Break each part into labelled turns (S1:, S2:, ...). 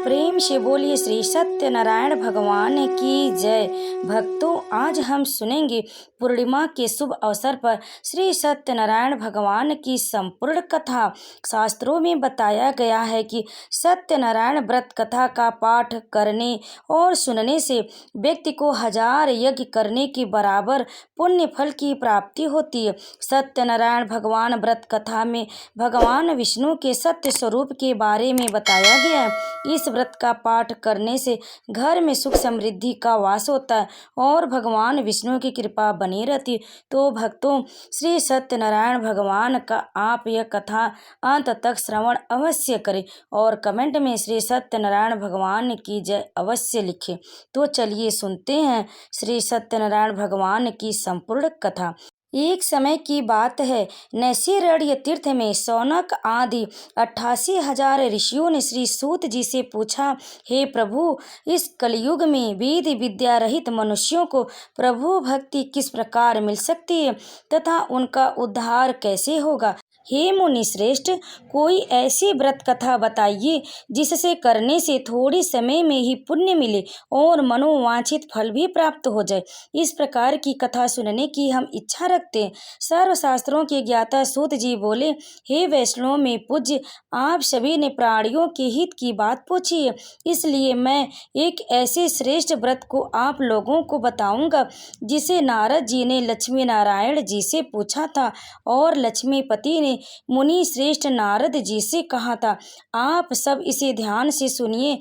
S1: प्रेम से बोलिए श्री सत्यनारायण भगवान की जय। भक्तों, आज हम सुनेंगे पूर्णिमा के शुभ अवसर पर श्री सत्यनारायण भगवान की संपूर्ण कथा। शास्त्रों में बताया गया है कि सत्यनारायण व्रत कथा का पाठ करने और सुनने से व्यक्ति को 1000 यज्ञ करने के बराबर पुण्य फल की प्राप्ति होती है। सत्यनारायण भगवान व्रत कथा में भगवान विष्णु के सत्य स्वरूप के बारे में बताया गया है। इस व्रत का पाठ करने से घर में सुख समृद्धि का वास होता है और भगवान विष्णु की कृपा बनी रहती है। तो भक्तों, श्री सत्यनारायण भगवान का आप यह कथा अंत तक श्रवण अवश्य करें और कमेंट में श्री सत्यनारायण भगवान की जय अवश्य लिखें। तो चलिए सुनते हैं श्री सत्यनारायण भगवान की संपूर्ण कथा। एक समय की बात है, नैमिषारण्य तीर्थ में शौनक आदि 88,000 ऋषियों ने श्री सूत जी से पूछा, हे प्रभु, इस कलयुग में वेद विद्या रहित मनुष्यों को प्रभु भक्ति किस प्रकार मिल सकती है तथा उनका उद्धार कैसे होगा। हे मुनि श्रेष्ठ, कोई ऐसी व्रत कथा बताइए जिससे करने से थोड़ी समय में ही पुण्य मिले और मनोवांछित फल भी प्राप्त हो जाए। इस प्रकार की कथा सुनने की हम इच्छा रखते हैं। सर्वशास्त्रों के ज्ञाता सूत जी बोले, हे वैष्णव में पूज्य, आप सभी ने प्राणियों के हित की बात पूछी है, इसलिए मैं एक ऐसे श्रेष्ठ व्रत को आप लोगों को बताऊंगा जिसे नारद जी ने लक्ष्मी नारायण जी से पूछा था और लक्ष्मीपति ने मुनि श्रेष्ठ नारद जी से कहा था। आप सब इसे ध्यान से सुनिए।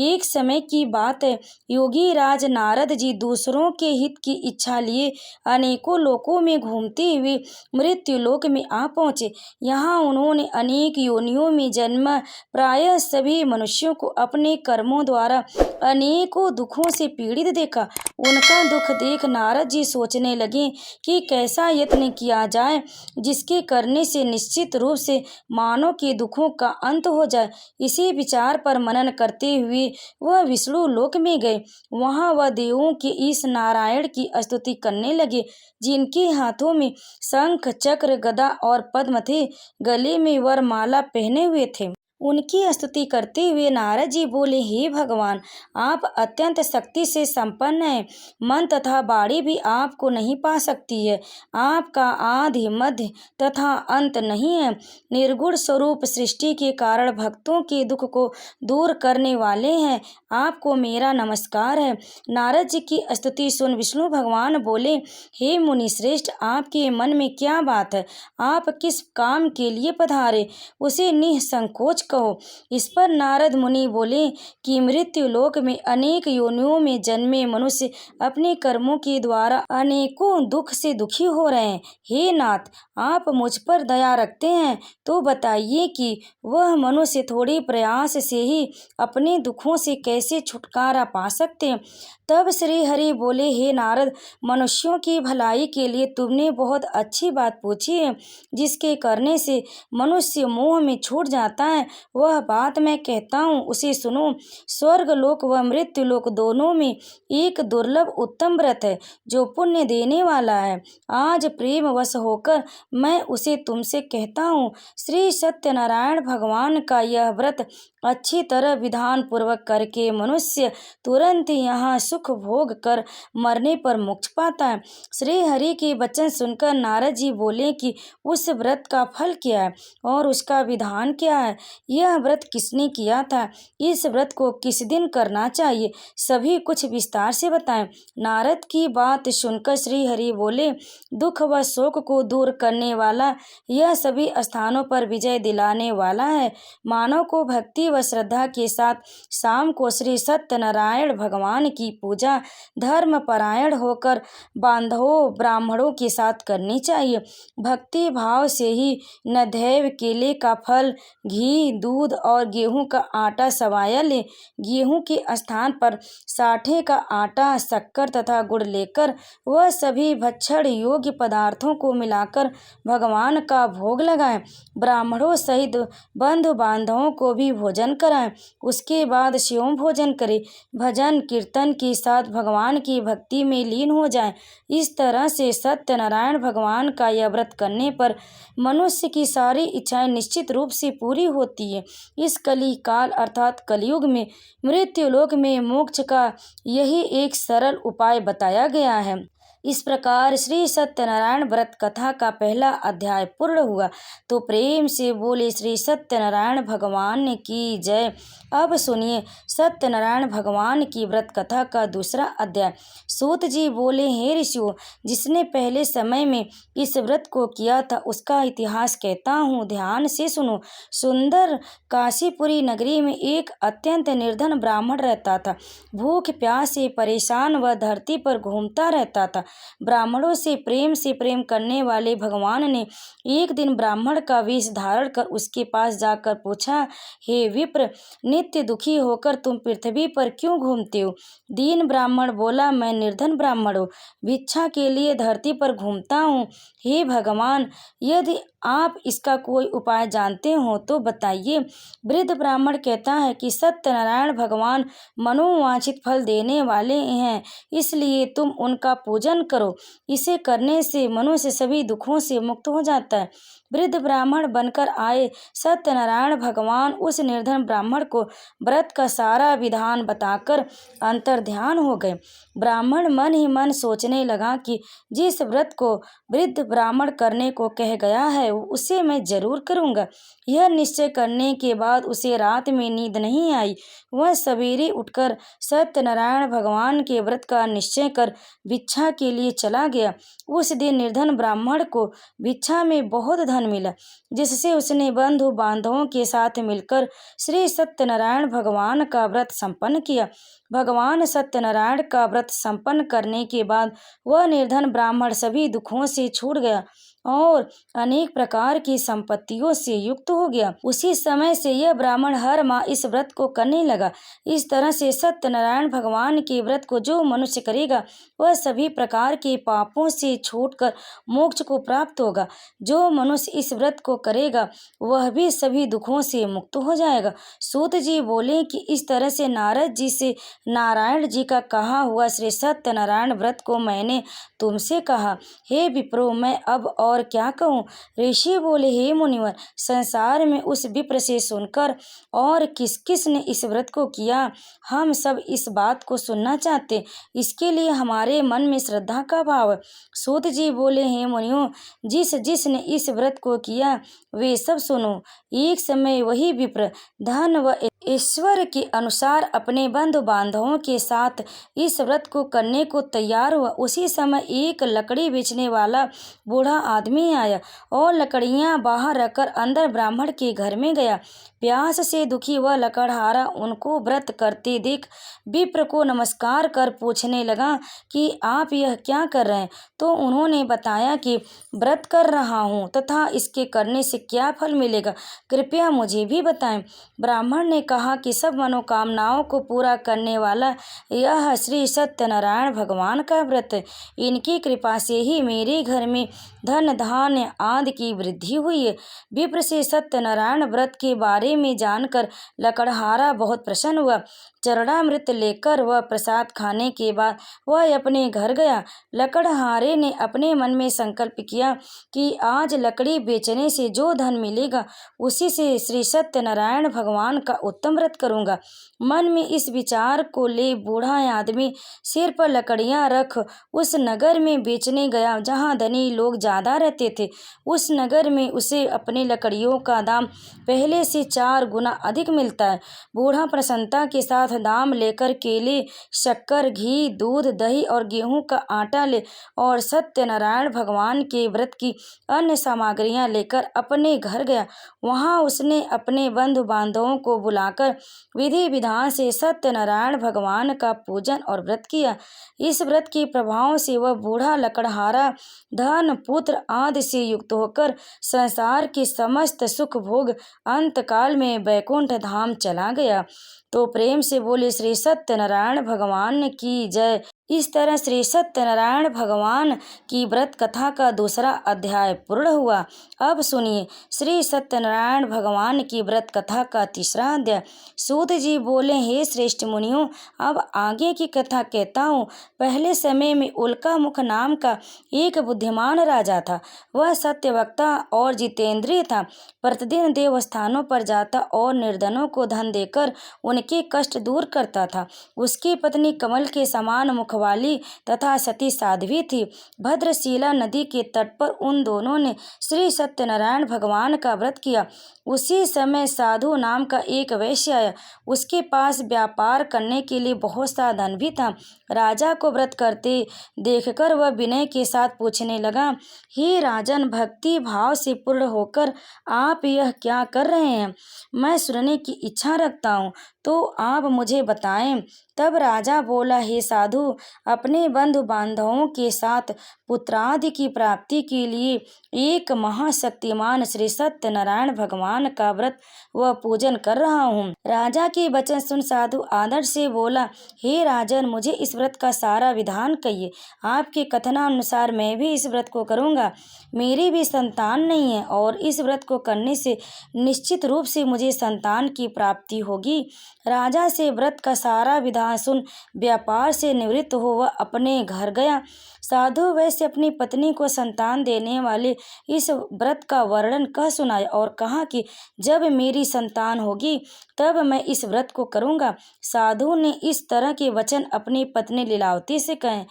S1: एक समय की बात है, योगी राज नारद जी दूसरों के हित की इच्छा लिए अनेकों लोकों में घूमते हुए मृत्यु लोक में आ पहुँचे। यहाँ उन्होंने अनेक योनियों में जन्म प्रायः सभी मनुष्यों को अपने कर्मों द्वारा अनेकों दुखों से पीड़ित देखा। उनका दुख देख नारद जी सोचने लगे कि कैसा यत्न किया जाए जिसके करने से निश्चित रूप से मानव के दुखों का अंत हो जाए। इसी विचार पर मनन करते हुए वह विष्णु लोक में गए। वहां वह देवों के इस नारायण की स्तुति करने लगे, जिनके हाथों में शंख चक्र गदा और पद्म थे, गले में वरमाला पहने हुए थे। उनकी स्तुति करते हुए नारद जी बोले, हे भगवान, आप अत्यंत शक्ति से संपन्न हैं। मन तथा वाणी भी आपको नहीं पा सकती है। आपका आदि मध्य तथा अंत नहीं है। निर्गुण स्वरूप सृष्टि के कारण भक्तों के दुख को दूर करने वाले हैं। आपको मेरा नमस्कार है। नारद जी की स्तुति सुन विष्णु भगवान बोले, हे मुनि श्रेष्ठ, आपके मन में क्या बात है? आप किस काम के लिए पधारे, उसे निसंकोच कहो। इस पर नारद मुनि बोले कि मृत्यु लोक में अनेक योनियों में जन्मे मनुष्य अपने कर्मों के द्वारा अनेकों दुख से दुखी हो रहे हैं। हे नाथ, आप मुझ पर दया रखते हैं तो बताइए कि वह मनुष्य थोड़े प्रयास से ही अपने दुखों से कैसे छुटकारा पा सकते हैं। तब श्री हरि बोले, हे नारद, मनुष्यों की भलाई के लिए तुमने बहुत अच्छी बात पूछी है। जिसके करने से मनुष्य मोह में छूट जाता है, वह बात मैं कहता हूँ, उसे सुनो। स्वर्ग लोक व मृत्यु लोक दोनों में एक दुर्लभ उत्तम व्रत है जो पुण्य देने वाला है। आज प्रेम वश होकर मैं उसे तुमसे कहता हूँ। श्री सत्यनारायण भगवान का यह व्रत अच्छी तरह विधान पूर्वक करके मनुष्य तुरंत यहाँ सुख भोग कर मरने पर मोक्ष पाता है। श्री हरि के वचन सुनकर नारद जी बोले कि उस व्रत का फल क्या है और उसका विधान क्या है? यह व्रत किसने किया था? इस व्रत को किस दिन करना चाहिए? सभी कुछ विस्तार से बताएं। नारद की बात सुनकर श्री हरि बोले, दुख व शोक को दूर करने वाला, यह सभी स्थानों पर विजय दिलाने वाला है। मानव को भक्ति व श्रद्धा के साथ शाम को श्री सत्यनारायण भगवान की पूजा धर्म परायण होकर बांधवों ब्राह्मणों के साथ करनी चाहिए। भक्ति भाव से ही नदैव केले का फल, घी, दूध और गेहूं का आटा सवाया ले। गेहूं के स्थान पर साठे का आटा, शक्कर तथा गुड़ लेकर वह सभी भक्षण योग्य पदार्थों को मिलाकर भगवान का भोग लगाएं। ब्राह्मणों सहित बंधु बांधवों को भी भोजन कराएं। उसके बाद शिव भोजन करें। भजन कीर्तन के साथ भगवान की भक्ति में लीन हो जाएं। इस तरह से सत्यनारायण भगवान का यह व्रत करने पर मनुष्य की सारी इच्छाएं निश्चित रूप से पूरी होती किए। इस कली काल अर्थात कलयुग में मृत्युलोक में मोक्ष का यही एक सरल उपाय बताया गया है। इस प्रकार श्री सत्यनारायण व्रत कथा का पहला अध्याय पूर्ण हुआ। तो प्रेम से बोले श्री सत्यनारायण भगवान की जय। अब सुनिए सत्यनारायण भगवान की व्रत कथा का दूसरा अध्याय। सूत जी बोले, हे ऋषियों, जिसने पहले समय में इस व्रत को किया था उसका इतिहास कहता हूँ, ध्यान से सुनो। सुंदर काशीपुरी नगरी में एक अत्यंत निर्धन ब्राह्मण रहता था। भूख प्यास से परेशान वह धरती पर घूमता रहता था। ब्राह्मणों से प्रेम करने वाले भगवान ने एक दिन ब्राह्मण का वेश धारण कर उसके पास जाकर पूछा, हे विप्र, नित्य दुखी होकर तुम पृथ्वी पर क्यों घूमते हो? दीन ब्राह्मण बोला, मैं निर्धन ब्राह्मण हूँ, भिक्षा के लिए धरती पर घूमता हूँ। हे भगवान, यदि आप इसका कोई उपाय जानते हो तो बताइए। वृद्ध ब्राह्मण कहता है कि सत्यनारायण भगवान मनोवांछित फल देने वाले हैं, इसलिए तुम उनका पूजन करो। इसे करने से मनुष्य सभी दुखों से मुक्त हो जाता है। वृद्ध ब्राह्मण बनकर आए सत्यनारायण भगवान उस निर्धन ब्राह्मण को व्रत का सारा विधान बताकर अंतर्ध्यान हो गए। ब्राह्मण मन ही मन सोचने लगा कि जिस व्रत को वृद्ध ब्राह्मण करने को कह गया है उसे मैं जरूर करूँगा। यह निश्चय करने के बाद उसे रात में नींद नहीं आई। वह सवेरे उठकर सत्यनारायण भगवान के व्रत का निश्चय कर भिक्षा के लिए चला गया। उस दिन निर्धन ब्राह्मण को भिक्षा में बहुत धन मिला, जिससे उसने बंधु बांधवों के साथ मिलकर श्री सत्यनारायण भगवान का व्रत संपन्न किया। भगवान सत्यनारायण का व्रत संपन्न करने के बाद वह निर्धन ब्राह्मण सभी दुखों से छूट गया और अनेक प्रकार की संपत्तियों से युक्त हो गया। उसी समय से यह ब्राह्मण हर माह इस व्रत को करने लगा। इस तरह से सत्यनारायण भगवान के व्रत को जो मनुष्य करेगा वह सभी प्रकार के पापों से छूटकर मोक्ष को प्राप्त होगा। जो मनुष्य इस व्रत को करेगा वह भी सभी दुखों से मुक्त हो जाएगा। सूत जी बोले कि इस तरह से नारद जी से नारायण जी का कहा हुआ श्री सत्यनारायण व्रत को मैंने तुमसे कहा। हे विप्रो, मैं अब और क्या कहूँ? ऋषि बोले, हे मुनिवर, संसार में उस विप्र से सुनकर और किस किस ने इस व्रत को किया, हम सब इस बात को सुनना चाहते। इसके लिए हमारे मन में श्रद्धा का भाव है। सूत जी बोले, हे मुनियों, जिस जिस ने इस व्रत को किया वे सब सुनो। एक समय वही विप्र धन व ईश्वर के अनुसार अपने बंधु बांधवों के साथ इस व्रत को करने को तैयार हुआ। उसी समय एक लकड़ी बेचने वाला बूढ़ा आदमी आया और लकड़ियां बाहर रखकर अंदर ब्राह्मण के घर में गया। प्यास से दुखी वह लकड़हारा उनको व्रत करते देख विप्र को नमस्कार कर पूछने लगा कि आप यह क्या कर रहे हैं? तो उन्होंने बताया कि व्रत कर रहा हूँ तथा इसके करने से क्या फल मिलेगा, कृपया मुझे भी बताएं। ब्राह्मण ने कहा कि सब मनोकामनाओं को पूरा करने वाला यह श्री सत्यनारायण भगवान का व्रत है। इनकी कृपा से ही मेरे घर में धन धान्य आदि की वृद्धि हुई है। विप्र से सत्यनारायण व्रत के बारे में जानकर लकड़हारा बहुत प्रसन्न हुआ। चरणामृत लेकर वह प्रसाद खाने के बाद वह अपने घर गया। लकड़हारे ने अपने मन में संकल्प किया कि आज लकड़ी बेचने से जो धन मिलेगा उसी से श्री सत्यनारायण भगवान का उत्तम व्रत करूंगा। मन में इस विचार को ले बूढ़ा आदमी सिर पर लकड़ियां रख उस नगर में बेचने गया जहां धनी लोग ज्यादा रहते थे। उस नगर में उसे अपनी लकड़ियों का दाम पहले से 4 गुना अधिक मिलता है। बूढ़ा प्रसन्नता के साथ दाम लेकर केले, शक्कर, घी, दूध, दही और गेहूं का आटा ले और सत्यनारायण भगवान के व्रत की अन्य सामग्रियां लेकर अपने घर गया। वहां उसने अपने बंधु बांधवों को बुलाकर विधि विधान से सत्यनारायण भगवान का पूजन और व्रत किया। इस व्रत के प्रभाव से वह बूढ़ा लकड़हारा धन पुत्र आदि से युक्त होकर संसार के समस्त सुख भोग अंतकाल में वैकुंठ धाम चला गया। तो प्रेम से बोले श्री सत्यनारायण भगवान की जय। इस तरह श्री सत्यनारायण भगवान की व्रत कथा का दूसरा अध्याय पूर्ण हुआ। अब सुनिए श्री सत्यनारायण भगवान की व्रत कथा का तीसरा अध्याय। सूत जी बोले, हे श्रेष्ठ मुनियों, अब आगे की कथा कहता हूँ। पहले समय में उल्का मुख नाम का एक बुद्धिमान राजा था। वह सत्यवक्ता और जितेंद्रिय था। प्रतिदिन देवस्थानों पर जाता और निर्धनों को धन देकर उनके कष्ट दूर करता था। उसकी पत्नी कमल के समान मुख वाली तथा सती साध्वी थी। भद्रशिला नदी के तट पर उन दोनों ने श्री सत्यनारायण भगवान का व्रत किया। उसी समय साधु नाम का एक वैश्य आया। उसके पास व्यापार करने के लिए बहुत सा धन भी था। राजा को व्रत करते देखकर वह विनय के साथ पूछने लगा, हे राजन, भक्ति भाव से पूर्ण होकर आप यह क्या कर रहे हैं? मैं सुनने की इच्छा रखता हूँ, तो आप मुझे बताएं। तब राजा बोला, हे साधु, अपने बंधु बांधवों के साथ पुत्रादि की प्राप्ति के लिए एक महाशक्तिमान श्री सत्यनारायण भगवान का व्रत व पूजन कर रहा हूँ। राजा के वचन सुन साधु आदर से बोला, हे राजन, मुझे इस व्रत का सारा विधान कहिए। आपके कथनानुसार मैं भी इस व्रत को करूँगा। मेरी भी संतान नहीं है और इस व्रत को करने से निश्चित रूप से मुझे संतान की प्राप्ति होगी। राजा से व्रत का सारा विधान सुन व्यापार से निवृत्त हो वह अपने घर गया। साधु वैश्य अपनी पत्नी को संतान देने वाले इस व्रत का वर्णन कह सुनाया और कहा कि जब मेरी संतान होगी तब मैं इस व्रत को करूँगा। साधु ने इस तरह के वचन अपनी पत्नी लीलावती से कहे।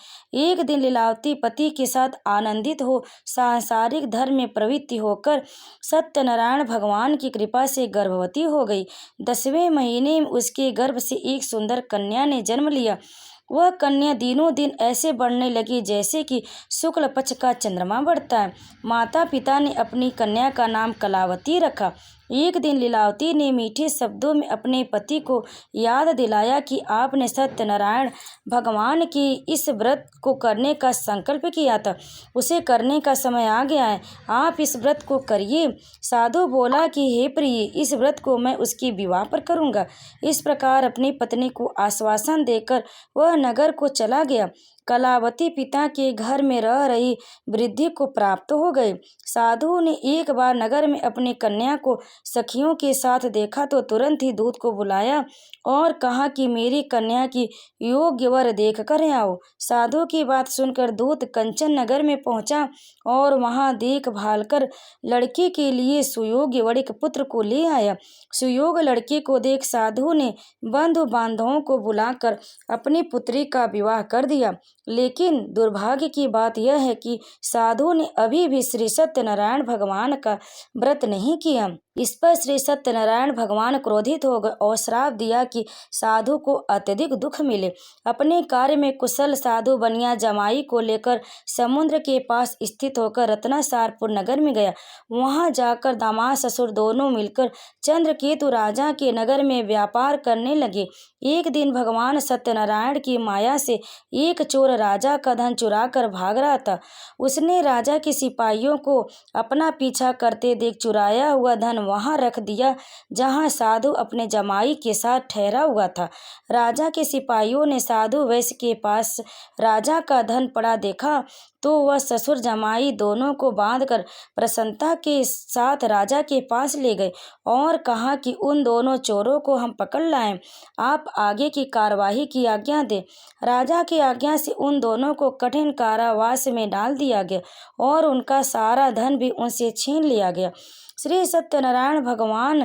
S1: एक दिन लीलावती पति के साथ आनंदित हो सांसारिक धर्म में प्रवृत्ति होकर सत्यनारायण भगवान की कृपा से गर्भवती हो गई। 10वें महीने में उसके गर्भ से एक सुंदर कन्या ने जन्म लिया। वह कन्या दिनों दिन ऐसे बढ़ने लगी जैसे कि शुक्ल पक्ष का चंद्रमा बढ़ता है। माता पिता ने अपनी कन्या का नाम कलावती रखा। एक दिन लीलावती ने मीठे शब्दों में अपने पति को याद दिलाया कि आपने सत्यनारायण भगवान की इस व्रत को करने का संकल्प किया था। उसे करने का समय आ गया है, आप इस व्रत को करिए। साधु बोला कि हे प्रिय, इस व्रत को मैं उसकी विवाह पर करूँगा। इस प्रकार अपनी पत्नी को आश्वासन देकर वह नगर को चला गया। कलावती पिता के घर में रह रही वृद्धि को प्राप्त हो गई। साधु ने एक बार नगर में अपनी कन्या को सखियों के साथ देखा तो तुरंत ही दूत को बुलाया और कहा कि मेरी कन्या की योग्य वर देख कर आओ। साधु की बात सुनकर दूत कंचन नगर में पहुंचा और वहां देखभाल कर लड़के के लिए सुयोग्य वरिक पुत्र को ले आया। सुयोग्य लड़के को देख साधु ने बंधु बांधवों को बुलाकर अपनी पुत्री का विवाह कर दिया। लेकिन दुर्भाग्य की बात यह है कि साधु ने अभी भी श्री सत्यनारायण भगवान का व्रत नहीं किया। इस पर श्री सत्यनारायण भगवान क्रोधित हो गए और श्राप दिया कि साधु को अत्यधिक दुख मिले। अपने कार्य में कुशल साधु बनिया जमाई को लेकर समुद्र के पास स्थित होकर रत्नासारपुर नगर में गया। वहां जाकर दामाद ससुर दोनों मिलकर चंद्रकेतु राजा के नगर में व्यापार करने लगे। एक दिन भगवान सत्यनारायण की माया से एक चोर राजा का धन चुरा कर भाग रहा था। उसने राजा के सिपाहियों को अपना पीछा करते देख चुराया हुआ धन वहां रख दिया जहां साधु अपने जमाई के साथ ठहरा हुआ था। राजा के सिपाहियों ने साधु वैश्य के पास राजा का धन पड़ा देखा तो वह ससुर जमाई दोनों को बांधकर प्रसन्नता के साथ राजा के पास ले गए और कहा कि उन दोनों चोरों को हम पकड़ लाएं, आप आगे की कार्यवाही की आज्ञा दें। राजा की आज्ञा से उन दोनों को कठिन कारावास में डाल दिया गया और उनका सारा धन भी उनसे छीन लिया गया। श्री सत्यनारायण भगवान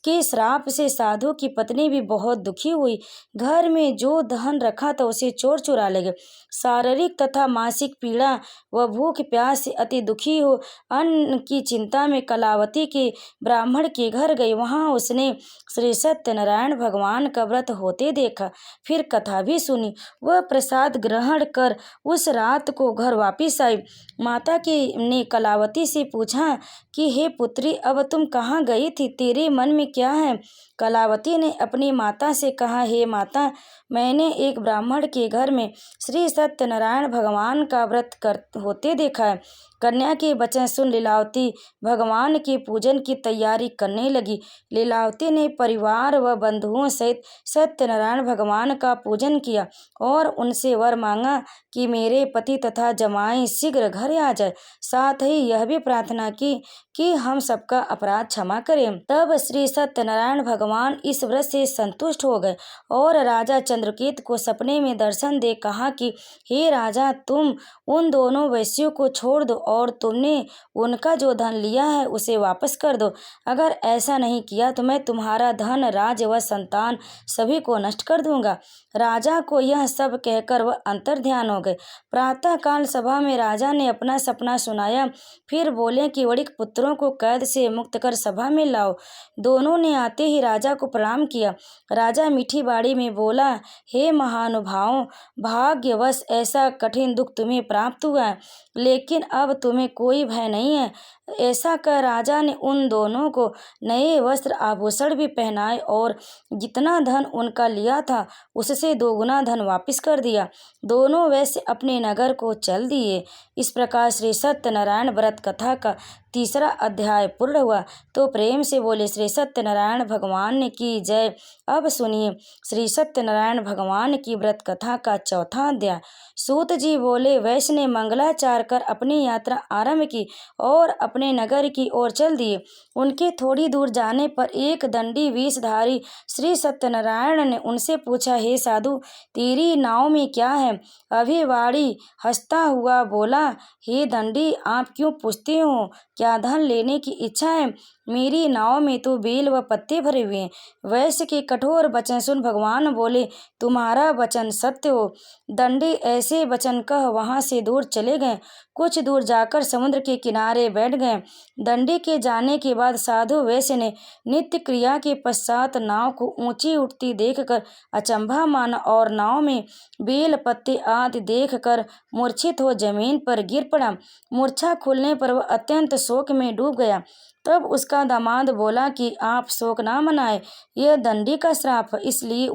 S1: के श्राप से साधु की पत्नी भी बहुत दुखी हुई। घर में जो धन रखा था उसे चोर चुरा ले गए। शारीरिक तथा मानसिक पीड़ा व भूख प्यास से अति दुखी हो अन्न की चिंता में कलावती के ब्राह्मण के घर गई। वहां उसने श्री सत्यनारायण भगवान का व्रत होते देखा, फिर कथा भी सुनी। वह प्रसाद ग्रहण कर उस रात को घर वापिस आई। माता ने कलावती से पूछा कि हे पुत्री, कलावती, अब तुम कहाँ गई थी? तेरे मन में क्या है? कलावती ने अपनी माता से कहा, हे माता, मैंने एक ब्राह्मण के घर में श्री सत्यनारायण भगवान का व्रत कर होते देखा है। कन्या के वचन सुन लीलावती भगवान के पूजन की तैयारी करने लगी। लीलावती ने परिवार व बंधुओं सहित सत्यनारायण भगवान का पूजन किया और उनसे वर मांगा कि मेरे पति तथा जमाई शीघ्र घर आ जाए। साथ ही यह भी प्रार्थना की कि हम सबका अपराध क्षमा करें। तब श्री सत्यनारायण भगवान इस व्रत से संतुष्ट हो गए और राजा चंद्रकेत को सपने में दर्शन दे कहा कि हे राजा, तुम उन दोनों वैश्यों को छोड़ दो और तुमने उनका जो धन लिया है उसे वापस कर दो। अगर ऐसा नहीं किया तो मैं तुम्हारा धन, राज्य व संतान सभी को नष्ट कर दूंगा। राजा को यह सब कहकर वह अंतर्ध्यान हो गए। प्रातःकाल सभा में राजा ने अपना सपना सुनाया। फिर बोले कि वणिक पुत्रों को कैद से मुक्त कर सभा में लाओ। दोनों ने आते ही राजा को प्रणाम किया। राजा मीठी बाड़ी में बोला, हे महानुभावों, भाग्यवश ऐसा कठिन दुख तुम्हें प्राप्त हुआ है, लेकिन अब तुम्हें कोई भय नहीं है। ऐसा कह राजा ने उन दोनों को नए वस्त्र आभूषण भी पहनाए और जितना धन उनका लिया था उससे दोगुना धन वापस कर दिया। दोनों वैसे अपने नगर को चल दिए। इस प्रकार श्री सत्यनारायण व्रत कथा का तीसरा अध्याय पूर्ण हुआ। तो प्रेम से बोले श्री सत्यनारायण भगवान की जय। अब सुनिए श्री सत्यनारायण भगवान की व्रत कथा का चौथा अध्याय। सूत जी बोले, वैश्य ने मंगलाचार कर अपनी यात्रा आरंभ की और अपने नगर की ओर चल दिए। उनके थोड़ी दूर जाने पर एक दंडी वेशधारी श्री सत्यनारायण ने उनसे पूछा, हे साधु, तेरी नाव में क्या है? अभिवाड़ी हंसता हुआ बोला, हे दंडी, आप क्यों पूछते हो? क्या धन लेने की इच्छा है? मेरी नाव में तो बेल व पत्ते भरे हुए हैं। वैश्य के कठोर वचन सुन भगवान बोले, तुम्हारा वचन सत्य हो। दंडी ऐसे वचन कह वहां से दूर चले गए। कुछ दूर जाकर समुद्र के किनारे बैठ गए। दंडी के जाने के बाद साधु वैश्य ने नित्य क्रिया के पश्चात नाव को ऊंची उठती देखकर अचंभा माना और नाव में बेल पत्ते आदि देखकर मूर्छित हो जमीन पर गिर पड़ा। मूर्छा खुलने पर वह अत्यंत शोक में डूब गया। तब उसका दामाद बोला कि आप शोक ना मनाए, यह दंडी का श्राप है, इसलिए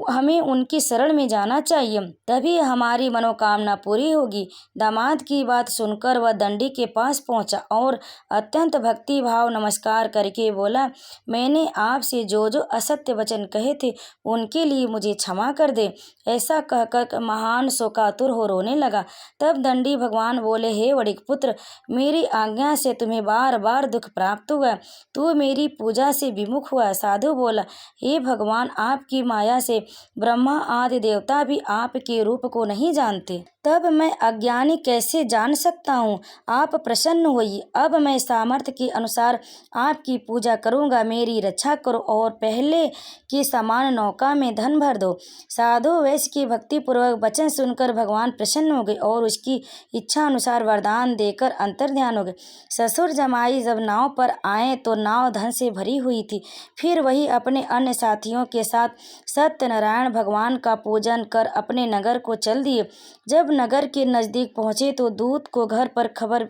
S1: हमें उनकी शरण में जाना चाहिए, तभी हमारी मनोकामना पूरी होगी। दामाद की बात सुनकर वह दंडी के पास पहुंचा और अत्यंत भक्ति भाव नमस्कार करके बोला, मैंने आपसे जो जो असत्य वचन कहे थे उनके लिए मुझे क्षमा कर दे। ऐसा कहकर महान शोकातुर हो रोने लगा। तब दंडी भगवान बोले, हे वणिक पुत्र, मेरी आज्ञा से तुम्हें बार बार दुख प्राप्त हुआ, तू मेरी पूजा से विमुख हुआ। साधु बोला, हे भगवान, आपकी माया से ब्रह्मा आदि देवता भी आपके रूप को नहीं जानते, तब मैं अज्ञानी कैसे जान सकता हूँ? आप प्रसन्न होइए, अब मैं सामर्थ्य के अनुसार आपकी पूजा करूँगा। मेरी रक्षा करो और पहले की समान नौका में धन भर दो। साधु वैश्य की भक्ति पूर्वक वचन सुनकर भगवान प्रसन्न हो गए और उसकी इच्छा अनुसार वरदान देकर अंतर्ध्यान हो गए। ससुर जमाई जब नाव पर आए तो नाव धन से भरी हुई थी। फिर वही अपने अन्य साथियों के साथ सत्यनारायण भगवान का पूजन कर अपने नगर को चल दिए। जब नगर के नजदीक पहुंचे तो दूत को घर पर खबर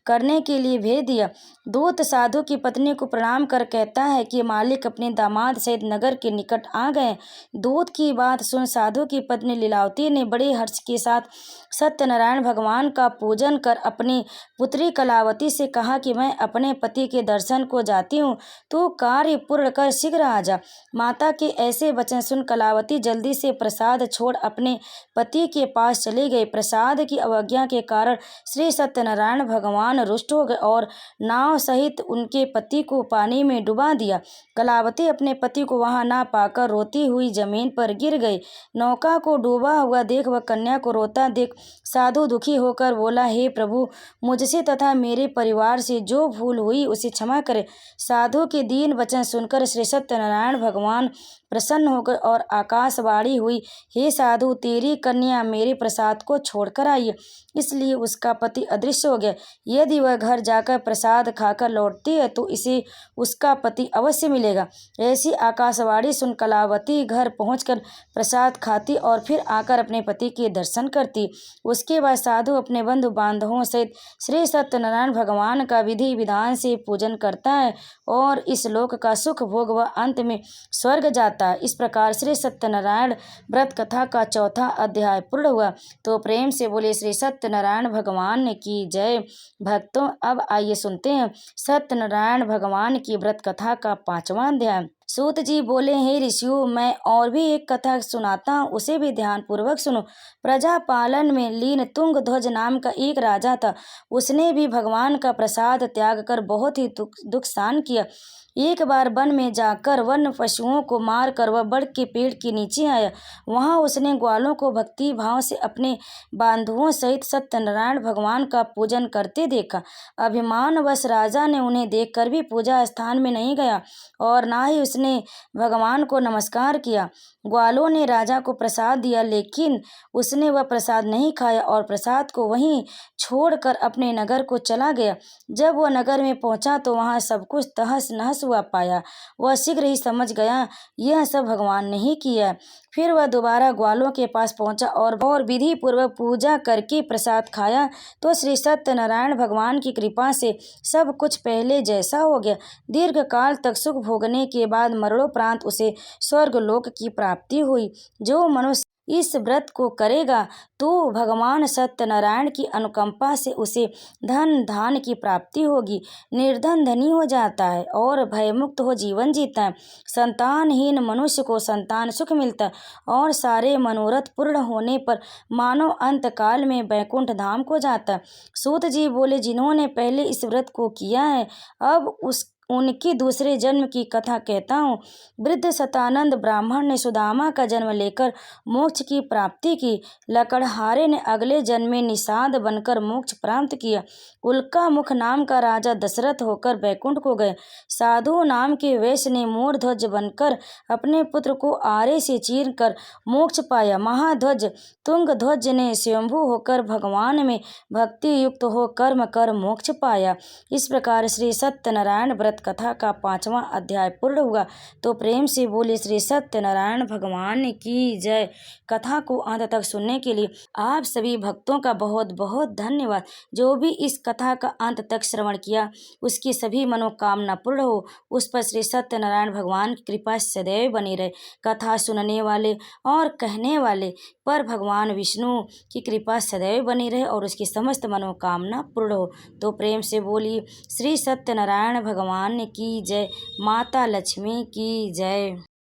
S1: करने के लिए भेज दिया। दूत साधु की पत्नी को प्रणाम कर कहता है कि मालिक अपने दामाद सहित नगर के निकट आ गए। दूत की बात सुन साधु की पत्नी लीलावती ने बड़े हर्ष के साथ सत्यनारायण भगवान का पूजन कर अपनी पुत्री कलावती से कहा कि मैं अपने पति के दर्शन को जाती हूँ, तू कार्य पूर्ण कर शीघ्र आ जा। माता के ऐसे वचन सुन कलावती जल्दी से प्रसाद छोड़ अपने पति के पास चली गई। प्रसाद की अवज्ञा के कारण श्री सत्यनारायण भगवान रुष्ट हो गए और नाव सहित उनके पति को पानी में डुबा दिया। कलावती अपने पति को वहां ना पाकर रोती हुई जमीन पर गिर गई। नौका को डूबा हुआ देख वह कन्या को रोता देख साधु दुखी होकर बोला, हे प्रभु, मुझसे तथा मेरे परिवार से जो भूल हुई उसे क्षमा करे। साधु के दीन वचन सुनकर श्री सत्यनारायण भगवान प्रसन्न हो गए और आकाशवाणी हुई, हे साधु, तेरी कन्या मेरे प्रसाद को छोड़कर आई है, इसलिए उसका पति अदृश्य हो गया। यदि वह घर जाकर प्रसाद खाकर लौटती है तो इसे उसका पति अवश्य मिलेगा। ऐसी आकाशवाणी सुन कलावती घर पहुंचकर प्रसाद खाती और फिर आकर अपने पति के दर्शन करती। उसके बाद साधु अपने बंधु बांधवों सहित श्री सत्यनारायण भगवान का विधि विधान से पूजन करता है और इस लोक का सुख भोग व अंत में स्वर्ग जाता है। इस प्रकार श्री सत्यनारायण व्रत कथा का चौथा अध्याय पूर्ण हुआ। तो प्रेम से बोले श्री सत्यनारायण भगवान की जय। भक्तों, अब आइए सुनते हैं सत्यनारायण भगवान की व्रत कथा का 5वां अध्याय। सूत जी बोले, हे ऋषियों, मैं और भी एक कथा सुनाता हूँ, उसे भी ध्यान पूर्वक सुनो। प्रजा पालन में लीन तुंगध्वज नाम का एक राजा था। उसने भी भगवान का प्रसाद त्याग कर बहुत ही दुख सहन किया। एक बार वन में जाकर वन पशुओं को मार कर वह बड़ के पेड़ के नीचे आया। वहां उसने ग्वालों को भक्ति भाव से अपने बांधुओं सहित सत्यनारायण भगवान का पूजन करते देखा। अभिमानवश राजा ने उन्हें देखकर भी पूजा स्थान में नहीं गया और ना ही उसने भगवान को नमस्कार किया। ग्वालों ने राजा को प्रसाद दिया, लेकिन उसने वह प्रसाद नहीं खाया और प्रसाद को वहीं छोड़कर अपने नगर को चला गया। जब वह नगर में पहुंचा तो वहां सब कुछ तहस नहस हुआ पाया। वह शीघ्र ही समझ गया यह सब भगवान ने ही किया। फिर वह दोबारा ग्वालों के पास पहुंचा और विधि पूर्वक पूजा करके प्रसाद खाया तो श्री सत्यनारायण भगवान की कृपा से सब कुछ पहले जैसा हो गया। दीर्घ काल तक सुख भोगने के बाद मरणोपरांत उसे स्वर्गलोक की प्राप्ति हुई। जो मनुष्य इस व्रत को करेगा तो भगवान सत्यनारायण की अनुकंपा से उसे धन धान की प्राप्ति होगी, निर्धन धनी हो जाता है और भयमुक्त हो जीवन जीता है। संतानहीन मनुष्य को संतान सुख मिलता है और सारे मनोरथ पूर्ण होने पर मानव अंत काल में बैकुंठ धाम को जाता है। सूत जी बोले, जिन्होंने पहले इस व्रत को किया है, अब उनकी दूसरे जन्म की कथा कहता हूँ। वृद्ध शतानंद ब्राह्मण ने सुदामा का जन्म लेकर मोक्ष की प्राप्ति की। लकड़हारे ने अगले जन्म में निषाद बनकर मोक्ष प्राप्त किया। उल्का मुख नाम का राजा दशरथ होकर बैकुंठ को गए। साधु नाम के वैश्य ने मोरध्वज बनकर अपने पुत्र को आरे से चीर कर मोक्ष पाया। महाध्वज तुंगध्वज ने स्वयंभू होकर भगवान में भक्ति युक्त हो कर्म कर मोक्ष पाया। इस प्रकार श्री सत्यनारायण व्रत कथा का 5वां अध्याय पूर्ण हुआ। तो प्रेम से बोले श्री सत्यनारायण भगवान की जय। कथा को अंत तक सुनने के लिए आप सभी भक्तों का बहुत बहुत धन्यवाद। जो भी इस कथा का अंत तक श्रवण किया उसकी सभी मनोकामना पूर्ण हो, उस पर श्री सत्यनारायण भगवान की कृपा सदैव बनी रहे। कथा सुनने वाले और कहने वाले पर भगवान विष्णु की कृपा सदैव बनी रहे और उसकी समस्त मनोकामना पूर्ण हो। तो प्रेम से बोलिए श्री सत्यनारायण भगवान की जय। माता लक्ष्मी की जय।